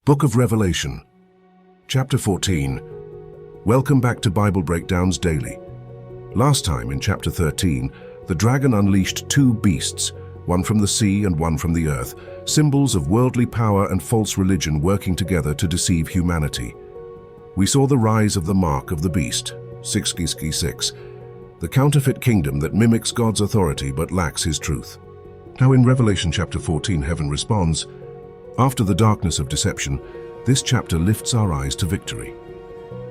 Book of Revelation, Chapter 14. Welcome back to Bible Breakdowns Daily. Last time, in Chapter 13, the dragon unleashed two beasts, one from the sea and one from the earth, symbols of worldly power and false religion working together to deceive humanity. We saw the rise of the mark of the beast, 666, the counterfeit kingdom that mimics God's authority but lacks his truth. Now in Revelation chapter 14, heaven responds, after the darkness of deception, this chapter lifts our eyes to victory.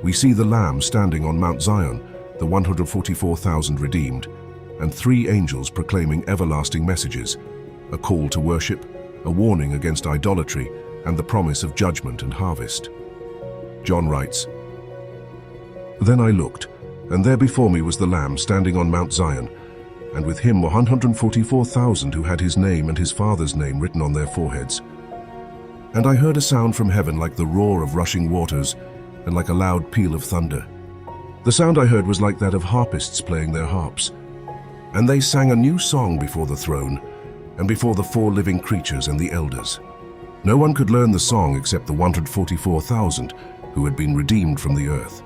We see the Lamb standing on Mount Zion, the 144,000 redeemed, and three angels proclaiming everlasting messages, a call to worship, a warning against idolatry, and the promise of judgment and harvest. John writes, "Then I looked, and there before me was the Lamb standing on Mount Zion, and with him were 144,000 who had his name and his Father's name written on their foreheads. And I heard a sound from heaven like the roar of rushing waters and like a loud peal of thunder. The sound I heard was like that of harpists playing their harps. And they sang a new song before the throne and before the four living creatures and the elders. No one could learn the song except the 144,000 who had been redeemed from the earth.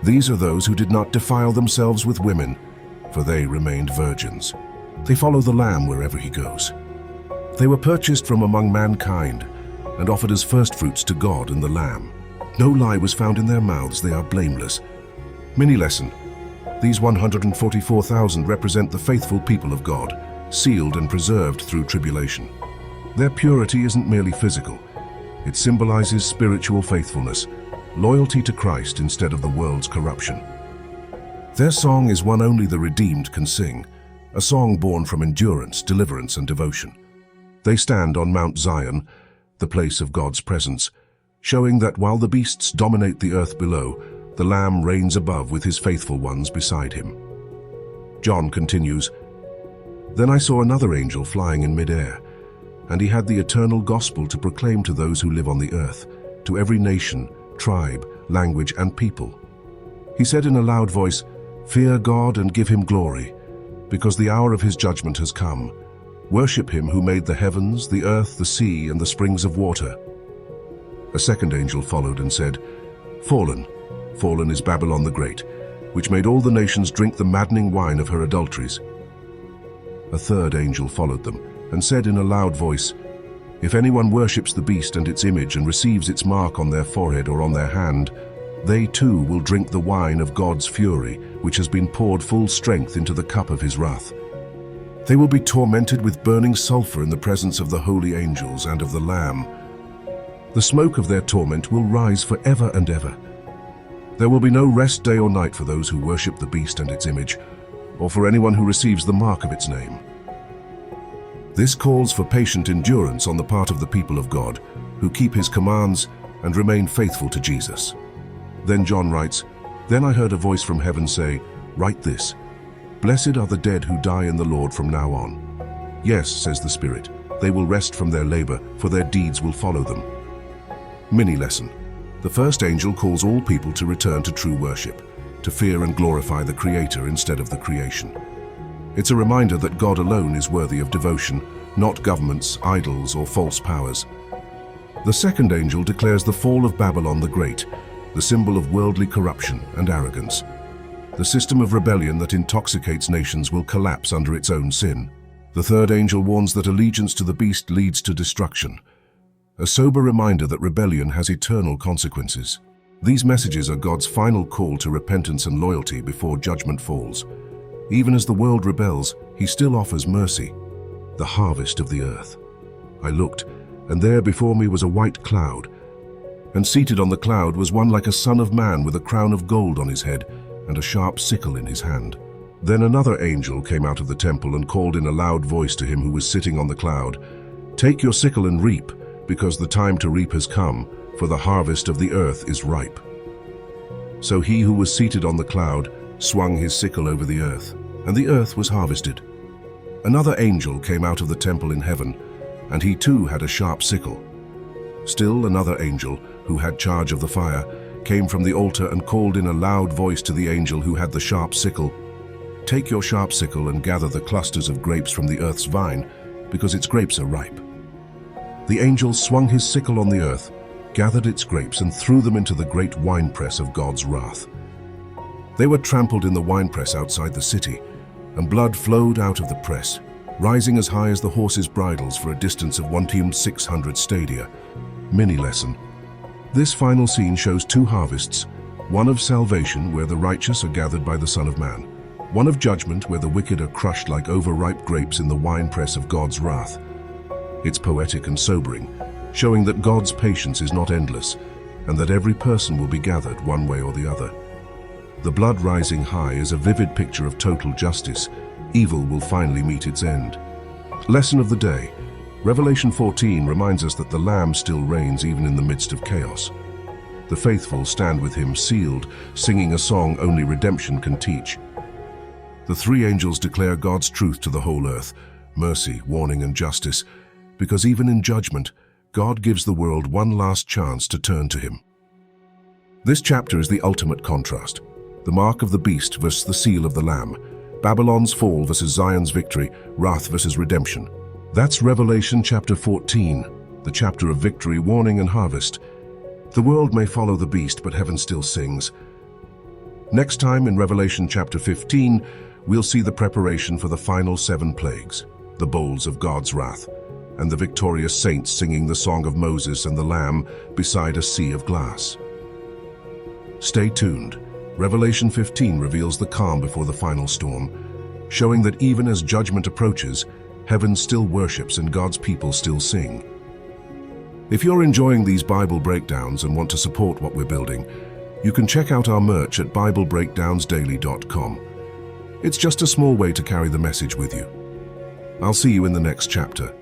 These are those who did not defile themselves with women, for they remained virgins. They follow the Lamb wherever he goes. They were purchased from among mankind and offered as firstfruits to God and the Lamb. No lie was found in their mouths, they are blameless." Mini lesson. These 144,000 represent the faithful people of God, sealed and preserved through tribulation. Their purity isn't merely physical. It symbolizes spiritual faithfulness, loyalty to Christ instead of the world's corruption. Their song is one only the redeemed can sing, a song born from endurance, deliverance, and devotion. They stand on Mount Zion, the place of God's presence, showing that while the beasts dominate the earth below, the Lamb reigns above with his faithful ones beside him. John continues, "Then I saw another angel flying in mid-air, and he had the eternal gospel to proclaim to those who live on the earth, to every nation, tribe, language, and people. He said in a loud voice, 'Fear God and give him glory, because the hour of his judgment has come. Worship him who made the heavens, the earth, the sea, and the springs of water.' A second angel followed and said, 'Fallen, fallen is Babylon the Great, which made all the nations drink the maddening wine of her adulteries.' A third angel followed them and said in a loud voice, 'If anyone worships the beast and its image and receives its mark on their forehead or on their hand, they too will drink the wine of God's fury, which has been poured full strength into the cup of his wrath. They will be tormented with burning sulfur in the presence of the holy angels and of the Lamb. The smoke of their torment will rise forever and ever. There will be no rest day or night for those who worship the beast and its image, or for anyone who receives the mark of its name." This calls for patient endurance on the part of the people of God, who keep his commands and remain faithful to Jesus. Then John writes, "Then I heard a voice from heaven say, 'Write this, Blessed are the dead who die in the Lord from now on. Yes, says the Spirit, they will rest from their labor, for their deeds will follow them.'" Mini lesson. The first angel calls all people to return to true worship, to fear and glorify the Creator instead of the creation. It's a reminder that God alone is worthy of devotion, not governments, idols, or false powers. The second angel declares the fall of Babylon the Great, the symbol of worldly corruption and arrogance. The system of rebellion that intoxicates nations will collapse under its own sin. The third angel warns that allegiance to the beast leads to destruction, a sober reminder that rebellion has eternal consequences. These messages are God's final call to repentance and loyalty before judgment falls. Even as the world rebels, he still offers mercy, the harvest of the earth. I looked, and there before me was a white cloud, and seated on the cloud was one like a son of man with a crown of gold on his head and a sharp sickle in his hand. Then another angel came out of the temple and called in a loud voice to him who was sitting on the cloud, "Take your sickle and reap, because the time to reap has come, for the harvest of the earth is ripe." So he who was seated on the cloud swung his sickle over the earth, and the earth was harvested. Another angel came out of the temple in heaven, and he too had a sharp sickle. Still another angel, who had charge of the fire, came from the altar and called in a loud voice to the angel who had the sharp sickle, "Take your sharp sickle and gather the clusters of grapes from the earth's vine, because its grapes are ripe." The angel swung his sickle on the earth, gathered its grapes and threw them into the great winepress of God's wrath. They were trampled in the winepress outside the city, and blood flowed out of the press, rising as high as the horses' bridles for a distance of 1,600 stadia. Mini lesson. This final scene shows two harvests, one of salvation where the righteous are gathered by the Son of Man, one of judgment where the wicked are crushed like overripe grapes in the winepress of God's wrath. It's poetic and sobering, showing that God's patience is not endless and that every person will be gathered one way or the other. The blood rising high is a vivid picture of total justice. Evil will finally meet its end. Lesson of the day. Revelation 14 reminds us that the Lamb still reigns even in the midst of chaos. The faithful stand with him sealed, singing a song only redemption can teach. The three angels declare God's truth to the whole earth, mercy, warning, and justice, because even in judgment, God gives the world one last chance to turn to him. This chapter is the ultimate contrast. The mark of the beast versus the seal of the Lamb. Babylon's fall versus Zion's victory, wrath versus redemption. That's Revelation chapter 14, the chapter of victory, warning, and harvest. The world may follow the beast, but heaven still sings. Next time in Revelation chapter 15, we'll see the preparation for the final 7 plagues, the bowls of God's wrath, and the victorious saints singing the song of Moses and the Lamb beside a sea of glass. Stay tuned. Revelation 15 reveals the calm before the final storm, showing that even as judgment approaches, heaven still worships and God's people still sing. If you're enjoying these Bible breakdowns and want to support what we're building, you can check out our merch at BibleBreakdownsDaily.com. It's just a small way to carry the message with you. I'll see you in the next chapter.